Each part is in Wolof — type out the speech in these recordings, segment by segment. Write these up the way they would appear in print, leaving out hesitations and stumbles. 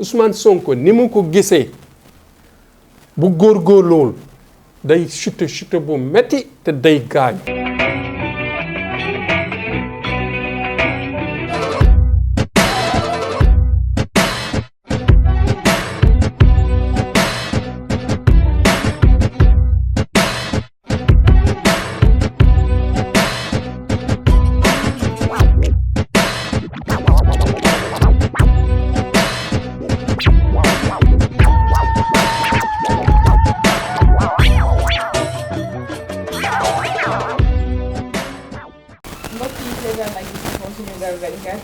Ousmane Sonko ni mu ko gisee bu góorgóorluwul day chute bu metti te day gaañ.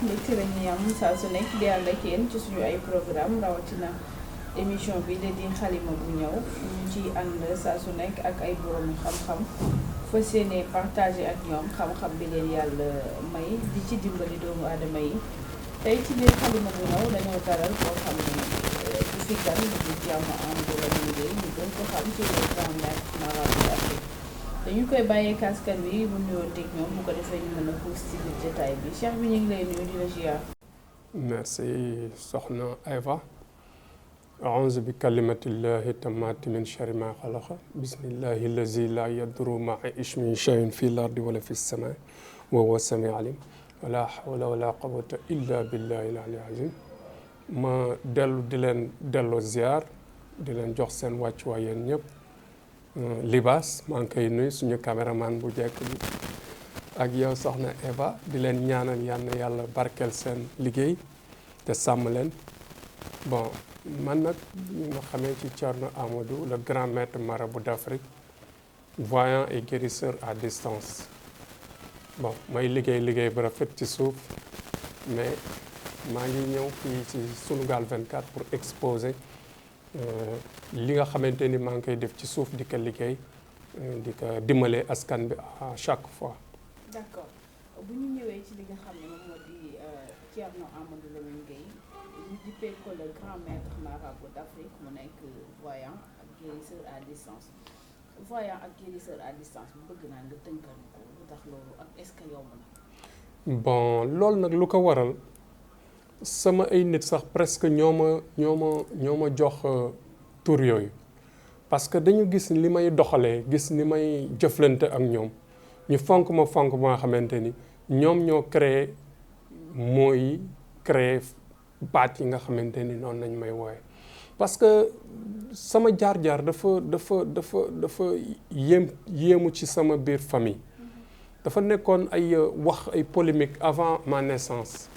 mbégte la ñuy am saa su nekk di ànd ak yéen ci suñu ay programme rawatina émission bi di xalima bu ñëw ñu ciy ànd saa su nekk ak ay borom xam-xam fas yéene partagé ak ñoom xam-xam bi leen yàlla may di ci dimbali doomu aadama yi tey ci biir xalima bu ñëw dañoo dalal koo xam ne du fi gan di Thierno Amadou Lamine Gueye ñu gën ko xam ci le grand maître marabout d'Afrique dañu koy bàyyee kaskan bi bu nuyoo teg ñoom bu ko defee ñu mën a xuus ci biir jotaay bi Cheikh bi ñu ngi lay nuyu di la ziar. merci soxna Eva. aouzu bi kalimatillahi tammaati min sharri ma xalaqa bismillahi allazi la yadurru maa ismihi shay'un fi l-ardi wala fi s-samaa wa huwa s-samii'ul aliim wala hawla wala quwwata illa billahi al-aliyyil azim. ma di leen delloo ziar di leen jox seen wàccuwaay yéen ñëpp. Libaas maa ngi koy nuyu suñu caméraman bu jekk bi ak yow soxna Eva di leen ñaanal yàlla barkeel seen liggéey te sàmm leen. bon man nag ñu nga xamee ci Thierno Amadou le grand maître marabout d'Afrique voyant et guérisseur à distance. bon may liggéey bu rafet ci suuf mais maa ngi ñëw fii ci Sunugal 24 pour exposer li nga xamante ni maa ngi koy def ci suuf di ko liggéey di ko dimbale askan bi à chaque fois. d'accord bu ñu ñëwee ci li nga xam ne moom moo di Thierno Amadou Lamine Gueye ñu dippee ko le grand maître marabout d'Afrique mu nekk voyant ak guérisseur à distance voyant ak guérisseur à distance bu bëgg naa nga tënkal ko lu tax loolu ak est-ce que yomb na. bon loolu nag lu ko waral. sama ay nit sax presque ñoo ma jox tur yooyu parce que dañu gis li may doxalee gis ni may jëflante ak ñoom ñu fonk ma nga xamante ni ñoom ñoo créé baat yi nga xamante ni noonu nañ may wooye parce que sama jaar-jaar dafa yéemu ci sama biir famille dafa nekkoon ay wax ay polémique avant ma naissance.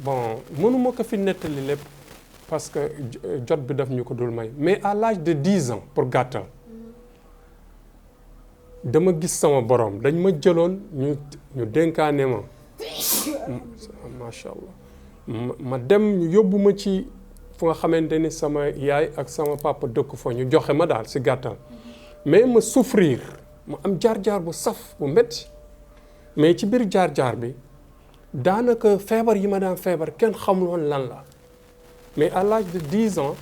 bon mënuma ko fi nettali lépp parce que jot bi daf ñu ko dul may mais à l'âge de 10 ans pour gàttal dama gis sama borom dañ ma jëloon ñu dénkaane ma macha allah ma dem ñu yóbbu ma ci fu nga xamante ni sama yaay ak sama papa dëkk fa ñu joxe ma daal si gàttal mais ma souffrir ma am jaar-jaar bu saf bu métti mais ci biir jaar-jaar bi daanaka feebar yi ma daan feebar kenn xamul woon lan la mais à l'âge de 10 ans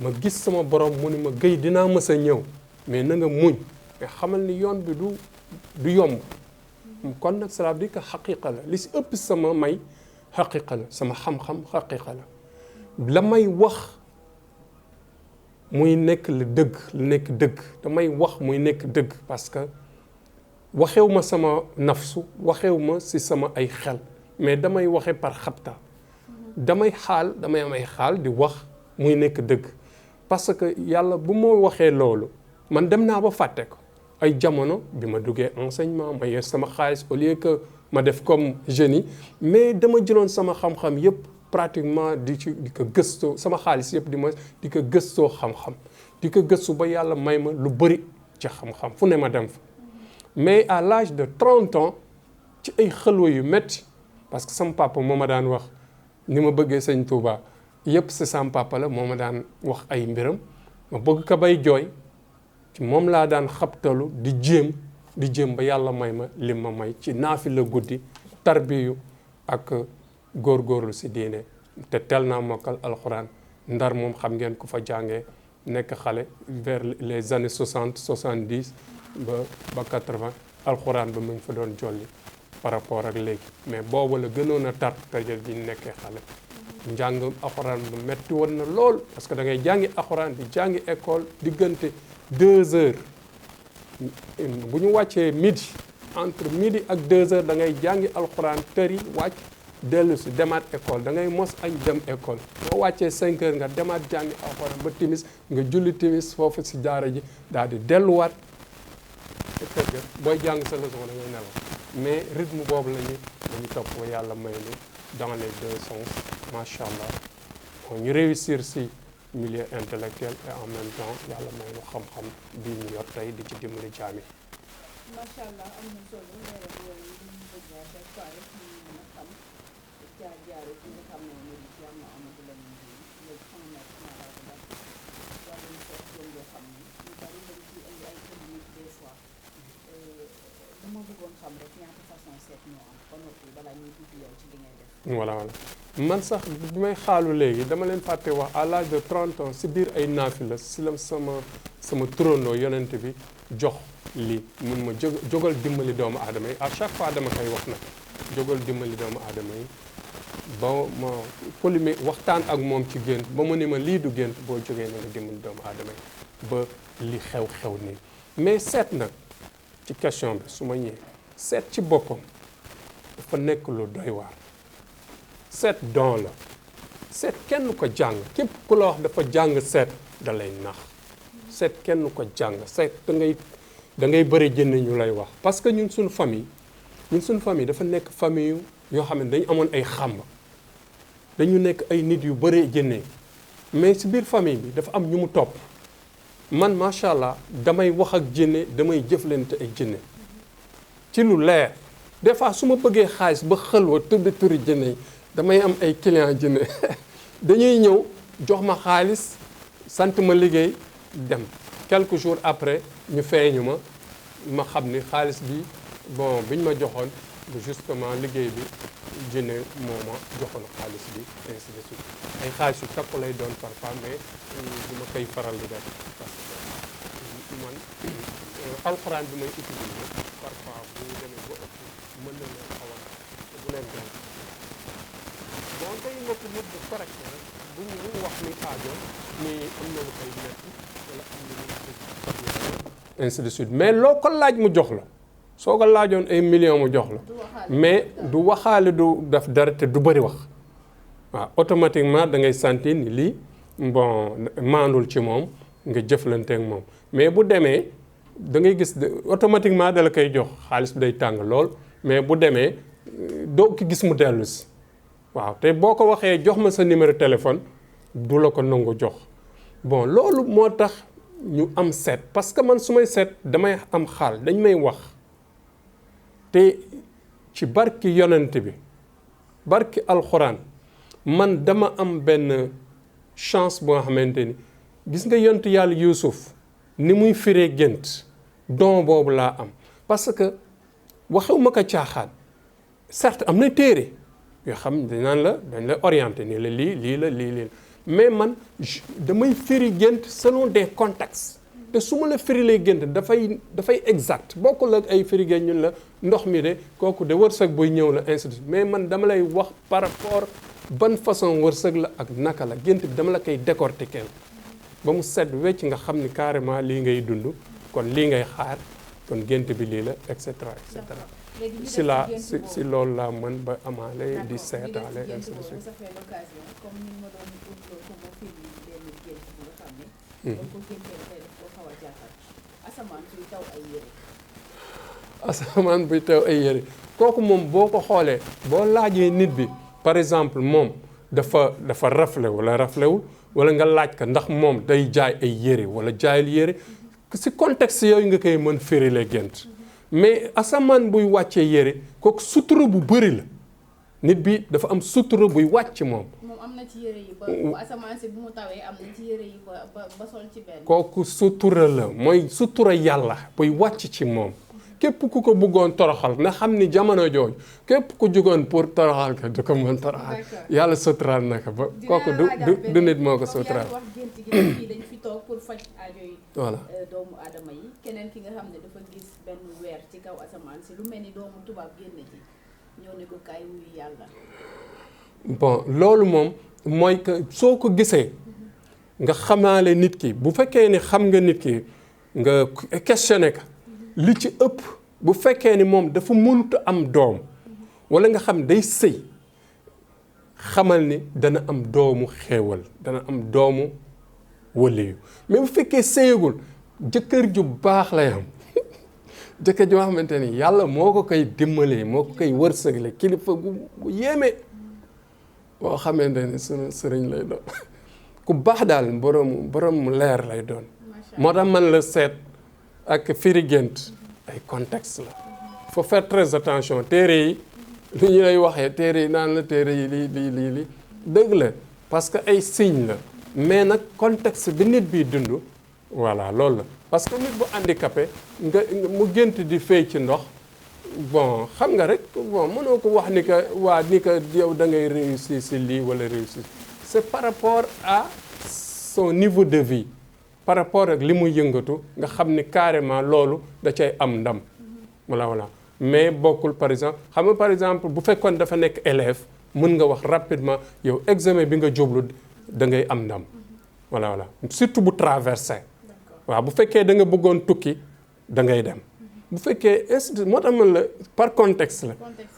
ma gis sama borom mu ni ma Gueye dinaa mës a ñëw mais na nga muñ mais xamal ni yoon bi du yomb kon nag cela veut dire que xaqiqa la li si ëpp sama may xaqiqa la sama xam-xam xaqiqa la may wax muy nekk lu nekk dëgg damay wax muy nekk dëgg parce que waxew ma sama nafsu waxew ma si sama ay xel mais damay waxe par xabta damay am ay xaal di wax muy nekk dëgg parce que yàlla bu ma waxee loolu man dem naa ba fàtte ko ay jamono bi ma duggee enseignement ma yor sama xaalis au lieu que ma def comme génie mais dama jëloon sama xam-xam yëpp pratiquement di ko gëstoo sama xaalis yëpp di ko gëstoo xam-xam di ko gëstu ba yàlla may ma lu bëri ci xam-xam fu ne ma dem fa mais à l'âge de 30 ans ci ay xelwa yu métti parce que sama papa moo ma daan wax ni ma bëggee sëñ Touba yëpp si sama papa la moo ma daan wax ay mbiram ma bëgg ko bay jooy ci moom laa daan xabtalu di jéem ba yàlla may ma li ma may ci naafi la guddi tarbiyu ak góorgóorlu si diine te teel naa mokkal alxuraan ndar moom xam ngeen ku fa jàngee nekk xale vers les années 60 70 ba 80 alxuraan ba mu ngi fa doon jolli par rapport ak léegi mais boobu la gënoon a tar période bi ñu nekkee xale njàng alxuraan bu metti woon na lool parce que da ngay jàngi alxuraan di jàngi école diggante 2 heures bu ñu wàccee midi entre midi ak 2 heures da ngay jàngi alxuraan tëri wàcc dellu si demaat école da ngay mos añ dem école boo wàccee 5 heures nga demaat jàngi alxuraan ba timis nga julli timis foofu si daara ji daal di delluwaat te kër ga booy jàng sa leçon da ngay nelaw mais rythme boobu la ñu topp ba yàlla may ni dans les 2 sens macha allah bon ñu réussir si milieu intellectuel et en même temps yàlla may ñu xam-xam bii ñu yor tey di ci dimbali jaami. macha allah am na solo leeral yooyu li ñu bëgg a chaque fois rek ñu mën a xam jaar-jaaru ki nga xam ne moo di Thierno Amadou Lamine Gueye le grand maître Mara Ba wàllum question yoo xam ne ñu bari dañ ciy indi ay polémique des fois dama bëggoon xam rek ñaata façon seet ñoo am ba noppi balaa ñuy dugg yow ci li ngay def. voilà man sax bi may xaalu léegi dama leen fàtte wax à l'âge de 30 ans si biir ay naafila si la sama turandoo yonent bi jox lii mun ma jógal dimbali doomu aadama yi à chaque fois dama koy wax nag jógal dimbali doomu aadama yi ba ma polémique waxtaan ak moom ci gént ba mu ni ma lii du gént boo jógee na nga dimbali doomu aadama yi ba li xew nii mais seet nag ci question bi su ma ñëwee seet ci boppam dafa nekk lu doy waar seet don la seet kenn ko jàng képp ku la wax dafa jàng seet da lay nax seet kenn ko jàng seet da ngay bëri jënd ñu lay wax parce que ñun suñu famille dafa nekk famille yoo xam ne dañu amoon ay xàmb dañu nekk ay nit yu bëree jënnee mais si biir famille bi dafa am ñu mu topp man macha allah damay wax ak jënne damay jëflante ay jënne ci lu leer des fois su ma bëggee xaalis ba xëlwa tudd turi jënne yi damay am ay client jënne dañuy ñëw jox ma xaalis sant ma liggéey dem quelques jours après ñu feeñu ma xam ni xaalis bi bon biñ ma joxoon justement liggéey bi jënne moo ma joxoon xaalis bi ainsi de suite ay xaalis yu takku lay doon parfois mais du ma koy faral di def parce que man alxuraan bi may utiliser parfois bu ñu demee ba ëpp mën na leen xaw a bu leen doon bon tey nekk nit bu correct rek bu ñu wax ni aajo ni am na lu koy metti wala am na lu koy ainsi de suite mais loo ko laaj mu jox la soo ko laajoon ay millions mu jox la mais du waxaale du def dara te du bëri wax waaw automatiquement da ngay sentir ni lii bon maandul ci moom nga jëflanteek moom mais bu demee da ngay gis automatiquement da la koy jox xaalis bi day tàng lool mais bu demee doo ko gis mu dellu si waaw te boo ko waxee jox ma sa numéro téléphone du la ko nangu jox bon loolu moo tax ñu am seet parce que man su may seet damay am xaal dañ may wax te ci barki yonent bi barki alxuraan man dama am benn chance boo xamante ni gis nga yonent yàlla Yuusuf ni muy firee gént don boobu laa am parce que waxewu ma ko caaxaan certes am na téere yoo xam dañ la orienté ni la lii la mais man damay firi gént selon des contextes te su ma la firilee gént dafay exact bokkul ak ay firi gént ñun la ndox mi de kooku de wërsëg buy ñëw la ainsi de suite mais man dama lay wax par rapport ban façon wërsëg la ak naka la gént bi dama la koy décortiquer ba mu set wecc nga xam ni carrément lii ngay dund kon lii ngay xaar kon gént bi lii la et cetera et cetera si loolu laa mën ba amaale di seetaale ainsi de suite. asamaan buy taw ay yére kooku moom boo ko xoolee boo laajee nit bi par exemple moom dafa rafle wala raflewul wala nga laaj ko ndax moom day jaay ay yére wala jaayul yére si contexte yooyu nga koy mën férile gént mais asamaan buy wàccee yére kooku sutura bu bëri la nit bi dafa am sutura buy wàcc moom. moom am na ci yére yi ba bu asamaan si bu mu tawee am na ci yére yi ba sol ci benn. kooku sutura la mooy sutura yàlla buy wàcc ci moom. képp ku ko bëggoon toroxal na xam ni jamono jooju képp ku jugoon pour toroxal ko du ko mën toroxal yàlla suturaal na ko ba kooku du nit moo ko suturaal. wax gént gi fii dañ fi toog pour faj aajo yi voilà doomu aadama yi keneen ki nga xam ne dafa gis benn weer ci kaw asamaan si lu mel ni doomu tubaab génn ci ñëw ne ko kaay wuyu yàlla. bon loolu moom mooy que soo ko gisee nga xamaale nit ki bu fekkee ni xam nga nit ki nga questionné ka li ci ëpp bu fekkee ni moom dafa mënut am doom wala nga xam day sëy xamal ni dana am doomu xéewal dana am doomu waliyu mais bu fekkee sëyagul jëkkër ju baax lay am jëkkër joo xamante ni yàlla moo ko koy dimbalee moo ko koy wërsëgale kilifa gu yéeme boo xamante ni sunu sëriñ lay doon ku baax daal borom leer lay doon moo tax man la seet ak firi gént ay contexte la faut faire très attention téere yi lu ñu lay waxee téere yi naan la téere yi lii dëgg la parce que ay signe la mais nag contexte bi nit bi dund voilà loolu la parce que nit bu handicapé nga mu gént di fay ci ndox bon xam nga rek bon mënoo ko wax ni que yow da ngay réussir si lii wala réussir c'est par rapport à son niveau de vie par rapport ak li muy yëngatu nga xam ni carrément loolu da cay am ndam voilà mais bokkul par exemple xam nga par exemple bu fekkoon dafa nekk élève mën nga wax rapidement yow examen bi nga jublu da ngay am ndam voilà surtout bu traversé waaw bu fekkee da nga bëggoon tukki da ngay dem bu fekkee moo tax man la par contexte la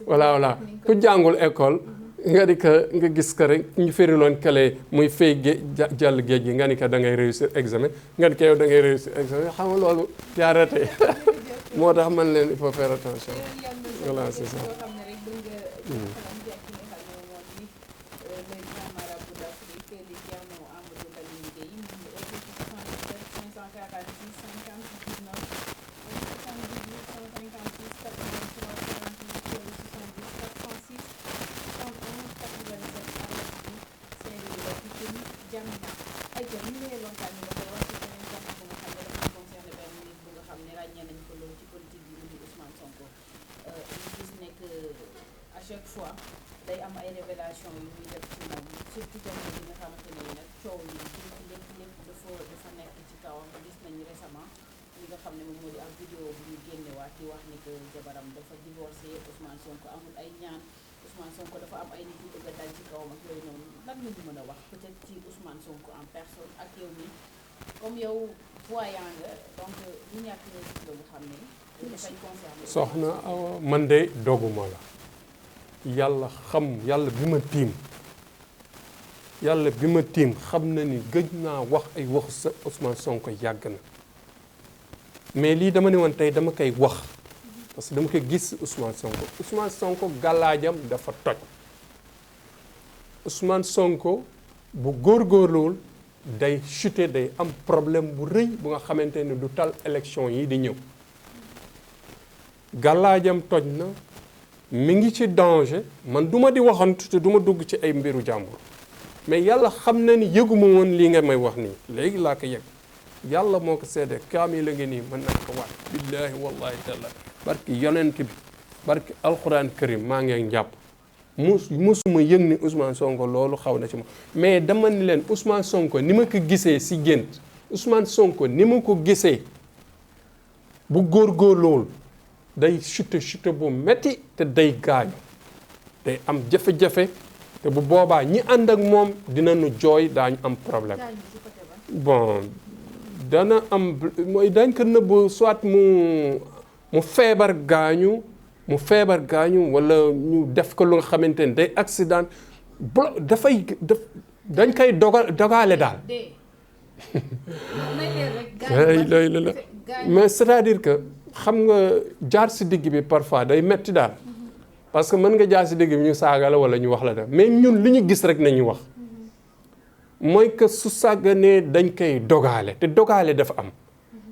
voilà ku jàngul école nga gis ko rek ñu firiloon kale muy fay jàll géej gi nga ni ko da ngay réussir examen nga ni ko yow da ngay réussir examen xam nga loolu yaa raté moo tax man leen il faut faire attention voilà c'est ça. chaque fois day am ay révélation yu muy def ci moom surtout jamono bi nga xamante ne nag coow yi lépp dafa nekk ci kawam gis nañu récemment li nga xam ne moom moo di ak vidéo bu ñu génnewaat di wax ni que jabaram dafa divorcé Ousmane Sonko amul ay ñaan Ousmane Sonko dafa am ay nit yu bëgg a dal ci kawam ak yooyu noonu lan nga ñu mën a wax peut-être ci Ousmane Sonko en personne ak yow mi comme yow voyant nga donc ñu ñàkk nga gis la nga xam ne dafay concerné soxna Awa man de doguma la yàlla bi ma tiim xam na ni gëj naa wax ay waxu sa Ousmane Sonko yàgg na mais lii dama ne woon tey dama koy wax parce que dama koy gis Ousmane Sonko gàllaajam dafa toj Ousmane Sonko bu góorgóorluwul day chuter day am problème bu rëy bu nga xamante ne du tal élection yi di ñëw gàllaajam toj na mi ngi ci danger man duma di waxantu te duma dugg ci ay mbiru jàmbur mais yàlla xam na ni yëguma woon lii nga may wax nii léegi laa ko yëg yàlla moo ko seede kaamil la ngi nii mën naa ko waat billaahi wallahi taala barki yonent bi barki alquran karim maa ngi njàpp musuma yëg ni Ousmane Sonko loolu xaw na ci ma mais dama ni leen Ousmane Sonko ni ma ko gisee si gént Ousmane Sonko ni ma ko gisee bu góorgóorluwul day chute bu metti te day gaañu day am jafe-jafe te bu boobaa ñi ànd ak moom dinañu jooy daañu am problème bon dana am mooy dañ ko nëbb soit mu feebar gaañu wala ñu def ko lu nga xamante ne day accident dañ koy dogaale daal mais c'est-à-dire que xam nga jaar si digg bi parfois day metti daal parce que mën nga jaar si digg bi ñu saaga la wala ñu wax la def mais ñun li ñu gis rek nañu wax mooy que su sàgganee dañ koy dogaale te dogaale dafa am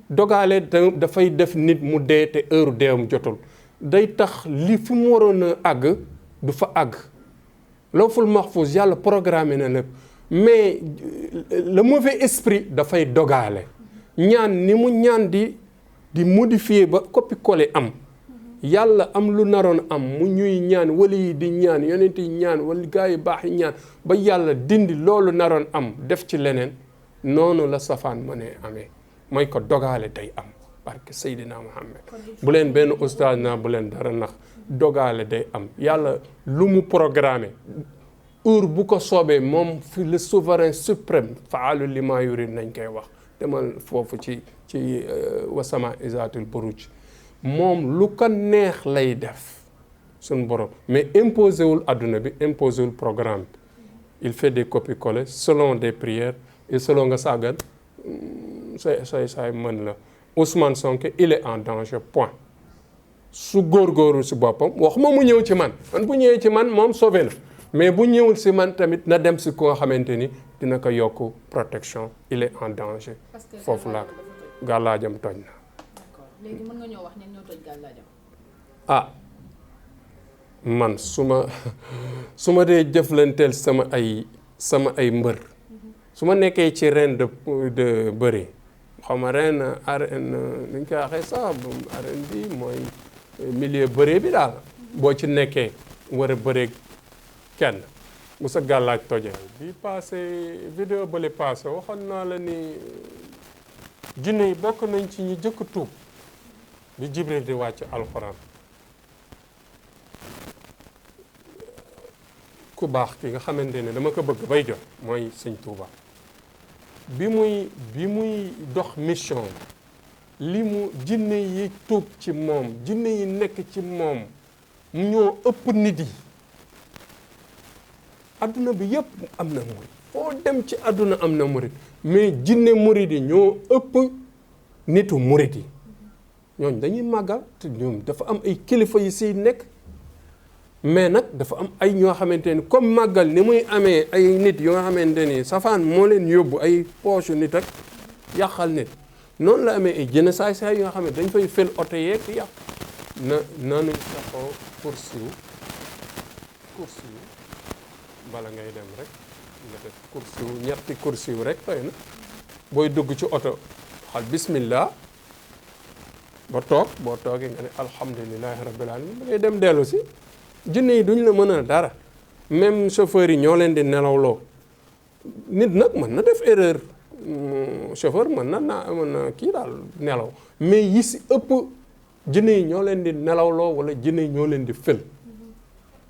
dogaale dafay def nit mu dee te heure deewam jotul day tax li fi mu waroon a àgg du fa àgg lawful mahfuz yàlla programmé na lépp mais le mauvais esprit dafay dogaale ñaan ni mu ñaan di modifier ba copier-coller am yàlla am lu naroon am mu ñuy ñaan wali yi di ñaan yonent yi ñaan wala gaa yi baax yi ñaan ba yàlla dindi loolu naroon am def ci leneen noonu la safaan ma ne amee mooy ko dogaale day am barke Seydina Muhammad bu leen benn ustaas naa bu leen dara nax dogaale day am yàlla lu mu programmé heure bu ko soobee moom fi le souverain suprême faalu li maa yurid nañ koy wax demal foofu ci wasama isatul buruj moom lu ko neex lay def suñ borom mais imposé wul adduna bi imposé wul programme bi il fait des copies-collées selon des prières et selon nga sàggan say mën la Ousmane Sonko il est en danger point su góorgóorlu si boppam waxuma mu ñëw ci man bu ñëwee ci man moom sauvé na mais bu ñëwul si man tamit na dem si ko nga xamante ni dina ko yokk protection il est en danger foofu laa gàllaajam toj na. d'accord léegi mën nga ñoo wax ñan ñoo toj gàllaajam. ah man su ma dee jëflanteel sama ay mbër su ma nekkee ci ren de bëri xaw ma ren arène ni ñu koy waxee sax arène bi mooy milieu bëree bi daal boo ci nekkee war a bëree kenn bu sa gàllaaj tojee bi passé vidéo bale passé waxoon naa la ni jinne yi bokk nañ ci ñi jëkk tuub bi Jibril di wàcc alxuraan ku baax ki nga xamante ne dama ko bëgg bay jot mooy sëñ Tuuba bi muy dox mission li mu jinne yi tuub ci moom jinne yi nekk ci moom ñoo ëpp nit yi adduna bi yëpp am na murid foo dem ci adduna am na murid mais jinne murid yi ñoo ëpp nitu murid yi ñooñ dañuy màggal te ñoom dafa am ay kilifa yi siy nekk mais nag dafa am ay ñoo xamante ni comme màggal ni muy amee ay nit yoo xamante ni safaan moo leen yóbbu ay poche nit ak yàqal nit noonu la amee ay jëne saay yoo xam ne dañ fay fel oto yeeg yàq nanuñ saxoo kursiw bala ngay dem rek nga def kursiw ñetti kursiw rek doy na booy dugg ci oto xal bismillah ba toog boo toogee nga ne alhamdulilahi rabbil alamin da ngay dem dellu si jinne yi duñ la mën a dara même chauffeur yi ñoo leen di nelawloo nit nag mën na def erreur chauffeur mën na kii daal nelaw mais yi si ëpp jinne yi ñoo leen di nelawloo wala jinne yi ñoo leen di fël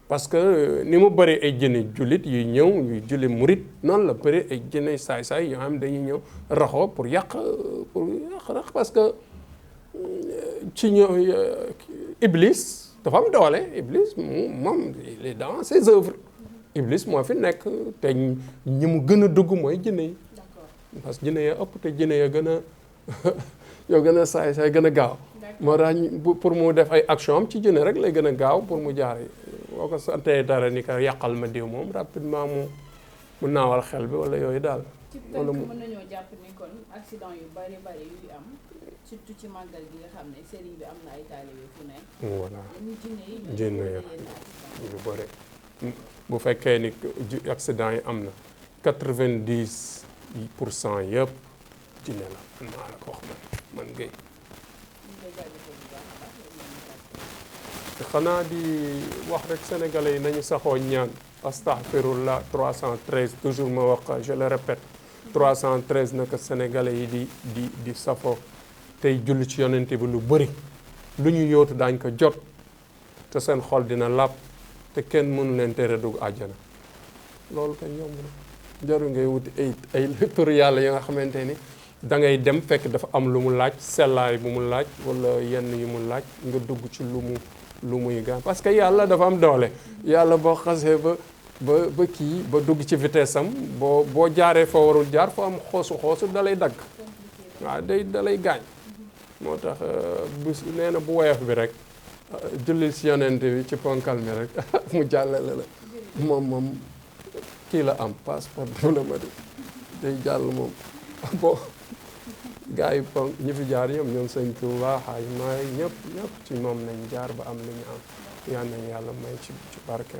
parce que ni mu bëri ay jinne jullit yuy ñëw yuy julli murit noonu la bëri ay jinne saay-saay yoo xam dañuy ñëw raxoo pour yàq rax parce que ci ñëw Iblis dafa am doole Iblis moom il est dans ses œuvres Iblis moo fi nekk te ñi mu gën a dugg mooy jinne yi parce que jinne ya ëpp te jinne ya gën a yoo gën a saay gën a gaaw moo tax pour mu def ay action am ci jinne rek lay gën a gaaw pour mu jaar boo ko santee dara ni ko yàqal ma diw moom rapidement mu naawal xel bi wala yooyu daal ci tënk mën nañoo jàpp ni kon accident yu bari yuy am surtout ci màggal gi nga xam ne sëriñ bi am na ay taalibe fu nekk voilà jinne ya yu bëri bu fekkee ni accident yi am na 90% yëpp jinne la man maa la ko wax man Guèye te xanaa di wax rek sénégalais yi nañu saxoo ñaan astaghfirullah 313 toujours ma wax je le répète 313 naka sénégalais yi di safoo tey julli ci yonente bi lu bëri lu ñu yóotu daañ ko jot te seen xol dina làpp te kenn mënu leen tere dugg àjjana loolu kay yomb na jaru ngay wuti ay tur yàlla yi nga xamante ni da ngay dem fekk dafa am lu mu laaj sellaay bu mu laaj wala yenn yu mu laaj nga dugg ci lu muy gaan parce que yàlla dafa am doole yàlla boo xasee ba kii ba dugg ci vitesse am boo jaaree foo warul jaar foo am xoosu dalay dagg waaw dalay gaañ moo tax nee na bu woyof bi rek julli si yonent bi ci ponkal mi rek mu jàllale la moom kii la am passeport diplomatique day jàll moom bon gars yi ñi fi jaar ñoom sëñ Tuuba xaaj maay ñëpp ci moom nañ jaar ba am li ñu am yal nañu yàlla may ci barke